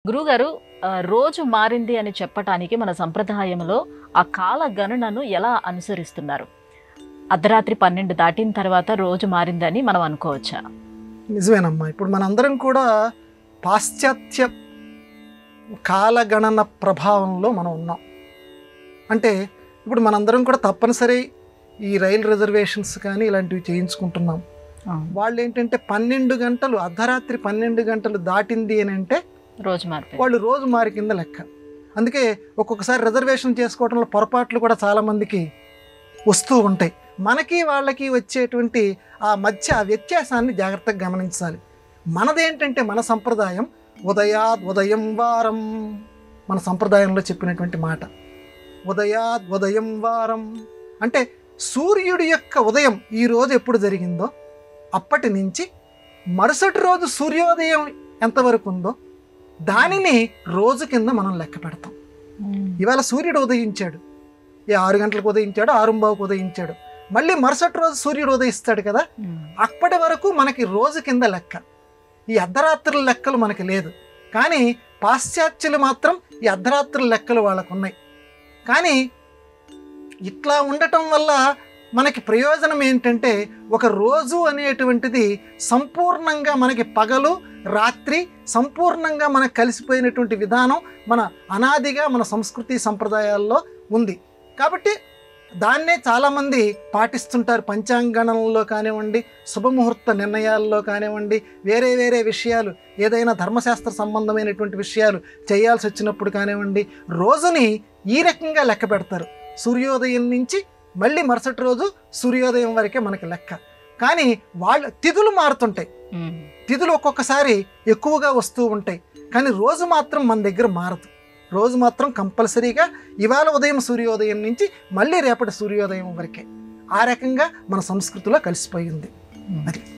గురుగారు, రోజు మారింది అని చెప్పటానికి మన సంప్రదాయంలో ఆ కాల గణనను ఎలా అనుసరిస్తున్నారు? అర్ధరాత్రి 12 దాటిన తర్వాత రోజు మారిందని మనం అనుకోవచ్చా? నిజమేనమ్మా. ఇప్పుడు మనందరం కూడా పాశ్చాత్య కాలగణన ప్రభావంలో మనం ఉన్నాం. అంటే ఇప్పుడు మనందరం కూడా తప్పనిసరి ఈ రైలు రిజర్వేషన్స్ కానీ ఇలాంటివి చేయించుకుంటున్నాం. వాళ్ళు ఏంటంటే 12 గంటలు, అర్ధరాత్రి 12 గంటలు దాటింది అని అంటే వాళ్ళు రోజు మారి కింద లెక్క. అందుకే ఒక్కొక్కసారి రిజర్వేషన్ చేసుకోవడంలో పొరపాట్లు కూడా చాలామందికి వస్తూ ఉంటాయి. మనకి వాళ్ళకి వచ్చేటువంటి ఆ మధ్య ఆ వ్యత్యాసాన్ని జాగ్రత్తగా గమనించాలి. మనదేంటంటే మన సంప్రదాయం ఉదయం వారం, మన సంప్రదాయంలో చెప్పినటువంటి మాట ఉదయం వారం అంటే సూర్యుడి యొక్క ఉదయం ఈ రోజు ఎప్పుడు జరిగిందో అప్పటి నుంచి మరుసటి రోజు సూర్యోదయం ఎంతవరకు ఉందో దానిని రోజు కింద మనం లెక్క పెడతాం. ఇవాళ సూర్యుడు ఉదయించాడు, 6 గంటలకు ఉదయించాడు, 6:15కు ఉదయించాడు, మళ్ళీ మరుసటి రోజు సూర్యుడు ఉదయిస్తాడు కదా, అప్పటి వరకు మనకి రోజు కింద లెక్క. ఈ అర్ధరాత్రుల లెక్కలు మనకి లేదు. కానీ పాశ్చాత్యులు మాత్రం ఈ అర్ధరాత్రుల లెక్కలు వాళ్ళకు ఉన్నాయి. కానీ ఇట్లా ఉండటం వల్ల మనకి ప్రయోజనం ఏంటంటే ఒక రోజు అనేటువంటిది సంపూర్ణంగా మనకి పగలు రాత్రి సంపూర్ణంగా మనకు కలిసిపోయినటువంటి విధానం మన అనాదిగా మన సంస్కృతి సంప్రదాయాల్లో ఉంది. కాబట్టి దాన్నే చాలామంది పాటిస్తుంటారు. పంచాంగణంలో కానివ్వండి, శుభముహూర్త నిర్ణయాల్లో కానివ్వండి, వేరే వేరే విషయాలు ఏదైనా ధర్మశాస్త్ర సంబంధమైనటువంటి విషయాలు చేయాల్సి వచ్చినప్పుడు కానివ్వండి, రోజుని ఈ రకంగా లెక్క పెడతారు. సూర్యోదయం నుంచి మళ్ళీ మరుసటి రోజు సూర్యోదయం వరకే మనకి లెక్క. కానీ వాళ్ళ తిథులు మారుతుంటాయి. తిథులు ఒక్కొక్కసారి ఎక్కువగా వస్తూ ఉంటాయి. కానీ రోజు మాత్రం మన దగ్గర మారదు. రోజు మాత్రం కంపల్సరీగా ఇవాళ ఉదయం సూర్యోదయం నుంచి మళ్ళీ రేపటి సూర్యోదయం వరకే. ఆ రకంగా మన సంస్కృతిలో కలిసిపోయింది అది.